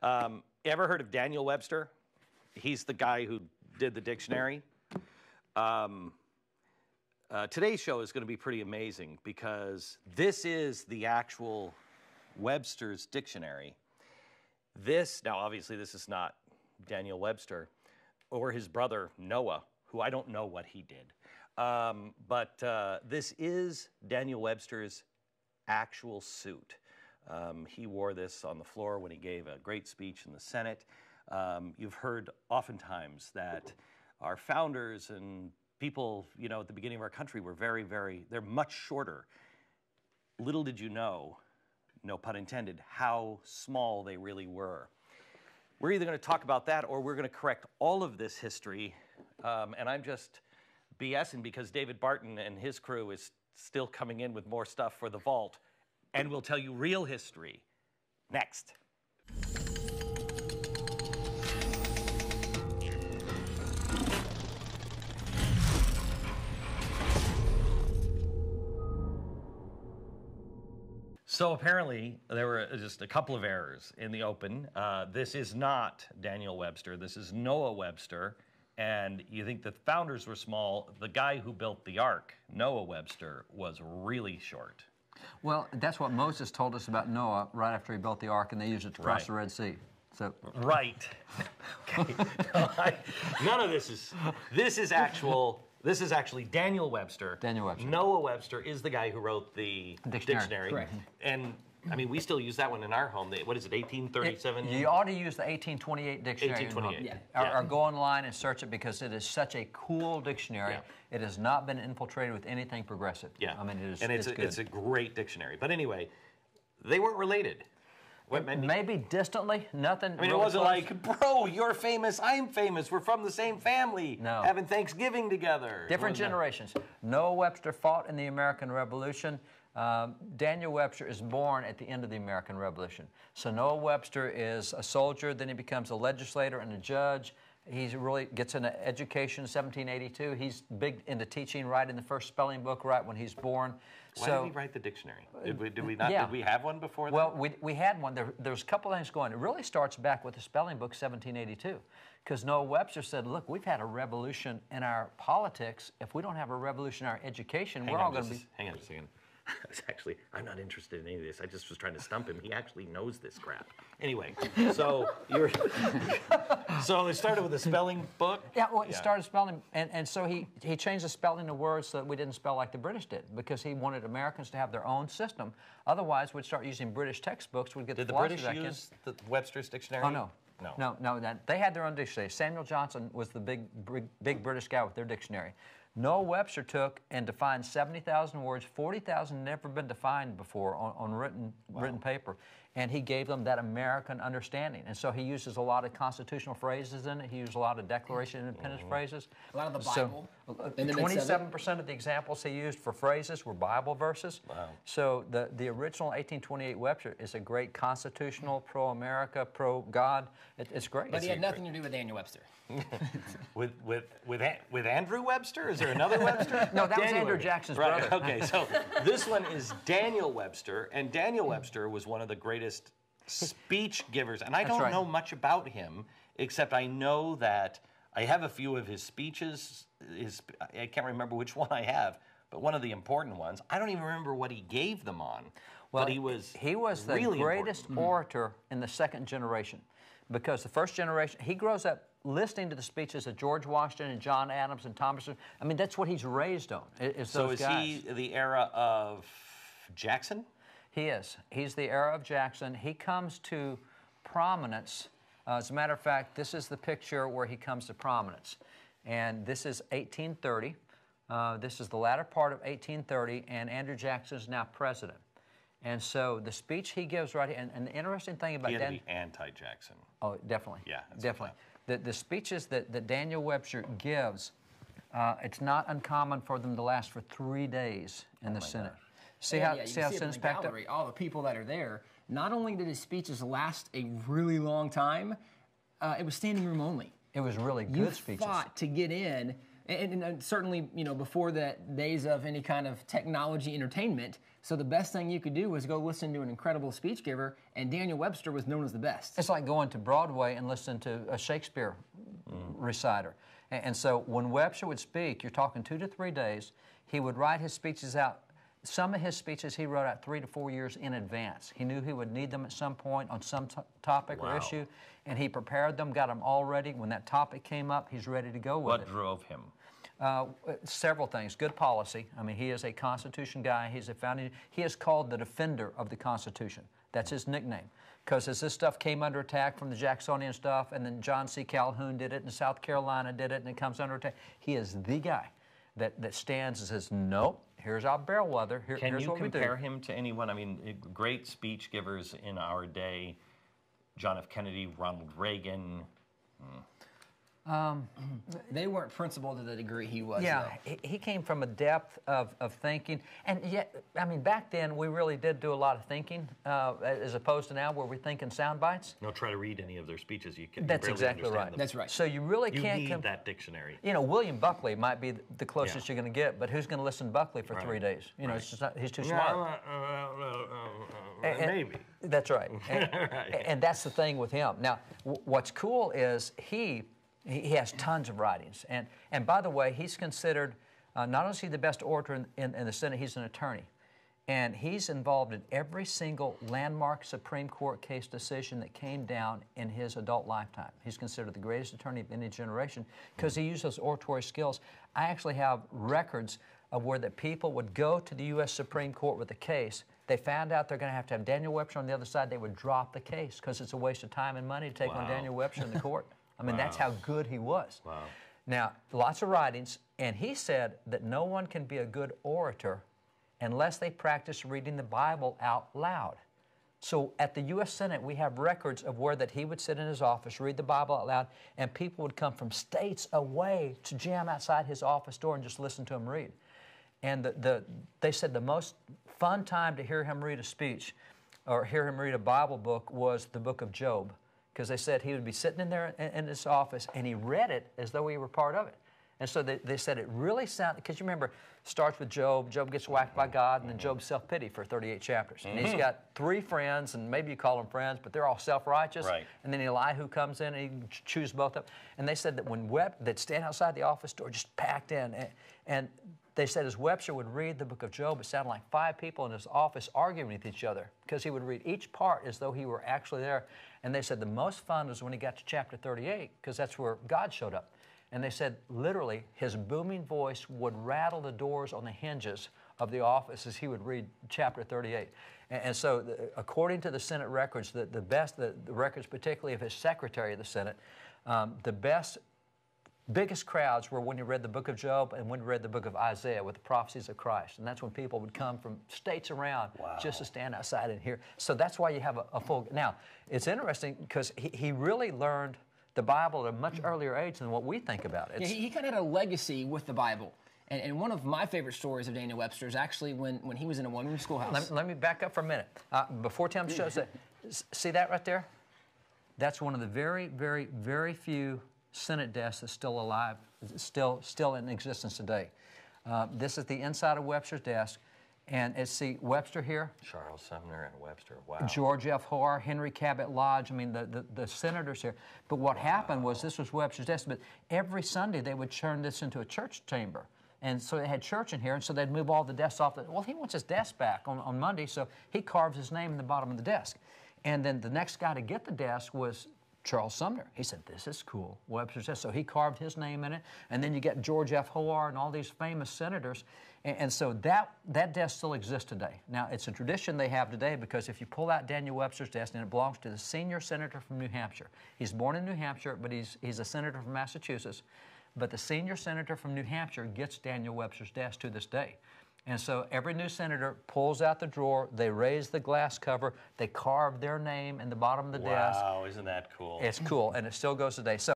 Ever heard of Daniel Webster? He's the guy who did the dictionary. Today's show is going to be pretty amazing because this is the actual Webster's dictionary. Now obviously this is not Daniel Webster or his brother Noah, who I don't know what he did. But this is Daniel Webster's actual suit. He wore this on the floor when he gave a great speech in the Senate. You've heard oftentimes that our founders and people, at the beginning of our country were they're much shorter. Little did you know, no pun intended, how small they really were. We're either going to talk about that or we're going to correct all of this history. And I'm just BSing because David Barton and his crew is still coming in with more stuff for the vault. And we'll tell you real history next. So apparently there were just a couple of errors in the open. This is not Daniel Webster. This is Noah Webster. And you think the founders were small. The guy who built the ark, Noah Webster, was really short. Well, that's what Moses told us about Noah right after he built the ark, and they used it to cross the Red Sea. So right. Okay. None of this is. This is actually Daniel Webster. Daniel Webster. Noah Webster is the guy who wrote the dictionary. Correct. And I mean, we still use that one in our home. What is it, 1837? You ought to use the 1828 dictionary. 1828. Or go online and search it because it is such a cool dictionary. Yeah. It has not been infiltrated with anything progressive. Yeah. I mean, it's a great dictionary. But anyway, they weren't related. Maybe distantly, nothing. I mean, it wasn't like, bro, you're famous, I'm famous, we're from the same family, having Thanksgiving together. Different generations. Noah Webster fought in the American Revolution. Daniel Webster is born at the end of the American Revolution. So Noah Webster is a soldier, then he becomes a legislator and a judge. He really gets into education in 1782. He's big into teaching, writing the first spelling book right when he's born. Why did he write the dictionary? Did we not? Yeah. Did we have one before that? Well, we had one. There's a couple things going. It really starts back with the spelling book, 1782. Because Noah Webster said, look, we've had a revolution in our politics. If we don't have a revolution in our education, we're all going to be... Hang on a second. I'm not interested in any of this. I just was trying to stump him. He actually knows this crap. Anyway, so so it started with a spelling book? Yeah, well, it started spelling, and so he changed the spelling of words so that we didn't spell like the British did, because he wanted Americans to have their own system. Otherwise, we'd start using British textbooks. We'd get Did the British use the Webster's dictionary? Oh, no. No. They had their own dictionary. Samuel Johnson was the big British guy with their dictionary. Noah Webster took and defined 70,000 words, 40,000 never been defined before on written paper, and he gave them that American understanding. And so he uses a lot of constitutional phrases in it. He used a lot of Declaration of Independence phrases. A lot of the Bible. So, 27% of the examples he used for phrases were Bible verses. Wow. So the original 1828 Webster is a great constitutional, pro-America, pro-God. It's great. But he had nothing to do with Daniel Webster. with Andrew Webster? Is there another Webster? No, that was Andrew Jackson's brother. Okay, so this one is Daniel Webster, and Daniel Webster was one of the greatest speech givers. And I don't know much about him, except I know that I have a few of his speeches. I can't remember which one I have, but one of the important ones. I don't even remember what he gave them on. Well, but he was the really greatest orator in the second generation, because the first generation, he grows up listening to the speeches of George Washington and John Adams and Thomas. I mean, that's what he's raised on. So is he the era of Jackson? He is. He's the era of Jackson. He comes to prominence. As a matter of fact, this is the picture where he comes to prominence. And this is 1830. This is the latter part of 1830, and Andrew Jackson is now president. And so the speech he gives right here, and the interesting thing about... He had to be anti-Jackson. Oh, definitely. Yeah. Definitely. The speeches that Daniel Webster gives, it's not uncommon for them to last for 3 days in the Senate. Gosh. See how Senate's packed up? All the people that are there, not only did his speeches last a really long time, it was standing room only. It was really good speeches. You fought to get in And certainly, you know, before the days of any kind of technology entertainment, so the best thing you could do was go listen to an incredible speech giver, and Daniel Webster was known as the best. It's like going to Broadway and listening to a Shakespeare reciter. And so when Webster would speak, you're talking 2 to 3 days, he would write his speeches out. Some of his speeches he wrote out 3 to 4 years in advance. He knew he would need them at some point on some topic or issue, and he prepared them, got them all ready. When that topic came up, he's ready to go with it. What drove him? Several things. Good policy. I mean, he is a Constitution guy. He's a founding. He is called the defender of the Constitution. That's his nickname. Because as this stuff came under attack from the Jacksonian stuff, and then John C. Calhoun did it, and South Carolina did it, and it comes under attack, he is the guy that stands and says, nope, here's our bellwether. Here's what we do. Can you compare him to anyone? I mean, great speech givers in our day, John F. Kennedy, Ronald Reagan. They weren't principled to the degree he was. Yeah, he came from a depth of thinking. And yet, I mean, back then we really did do a lot of thinking as opposed to now where we think in sound bites. No, try to read any of their speeches. You That's barely exactly understand right. them. That's right. So you really You can't need that dictionary. You know, William Buckley might be the closest you're going to get, but who's going to listen to Buckley for 3 days? You know, it's just not, he's too smart. Maybe. That's right. And that's the thing with him. Now, what's cool is he has tons of writings. And by the way, he's considered, not only is he the best orator in the Senate, he's an attorney. And he's involved in every single landmark Supreme Court case decision that came down in his adult lifetime. He's considered the greatest attorney of any generation because he used those oratory skills. I actually have records of where the people would go to the U.S. Supreme Court with a case. They found out they're going to have Daniel Webster on the other side. They would drop the case because it's a waste of time and money to take on Daniel Webster in the court. I mean, that's how good he was. Wow. Now, lots of writings, and he said that no one can be a good orator unless they practice reading the Bible out loud. So at the U.S. Senate, we have records of where that he would sit in his office, read the Bible out loud, and people would come from states away to jam outside his office door and just listen to him read. And they said the most fun time to hear him read a speech or hear him read a Bible book was the book of Job. Because they said he would be sitting in there in his office and he read it as though he were part of it. And so they said it really sounded, because you remember, it starts with Job. Job gets whacked by God, and then Job's self-pity for 38 chapters. And he's got 3 friends, and maybe you call them friends, but they're all self-righteous. Right. And then Elihu comes in, and he chews both up. And they said that when they'd stand outside the office door, just packed in. And they said as Webster would read the book of Job, it sounded like 5 people in his office arguing with each other because he would read each part as though he were actually there. And they said the most fun was when he got to chapter 38 because that's where God showed up. And they said literally his booming voice would rattle the doors on the hinges of the office as he would read chapter 38. And so according to the Senate records, the records particularly of his secretary of the Senate, biggest crowds were when you read the book of Job and when you read the book of Isaiah with the prophecies of Christ. And that's when people would come from states around just to stand outside and hear. So that's why you have a full... Now, it's interesting because he really learned the Bible at a much earlier age than what we think about it. Yeah, he kind of had a legacy with the Bible. And one of my favorite stories of Daniel Webster is actually when he was in a one-room schoolhouse. Let me back up for a minute. Before Tim shows that, see that right there? That's one of the very, very, very few Senate desks that's still alive, still in existence today. This is the inside of Webster's desk. And it's, see, Webster here. Charles Sumner and Webster, wow. George F. Hoar, Henry Cabot Lodge, I mean, the senators here. But what happened was this was Webster's desk, but every Sunday they would turn this into a church chamber. And so they had church in here, and so they'd move all the desks off. Well, he wants his desk back on Monday, so he carved his name in the bottom of the desk. And then the next guy to get the desk was Charles Sumner. He said, this is cool, Webster's desk. So he carved his name in it. And then you get George F. Hoar and all these famous senators. And so that desk still exists today. Now, it's a tradition they have today because if you pull out Daniel Webster's desk, and it belongs to the senior senator from New Hampshire. He's born in New Hampshire, but he's a senator from Massachusetts. But the senior senator from New Hampshire gets Daniel Webster's desk to this day. And so every new senator pulls out the drawer, they raise the glass cover, they carve their name in the bottom of the desk. Wow, isn't that cool? It's cool, and it still goes today. So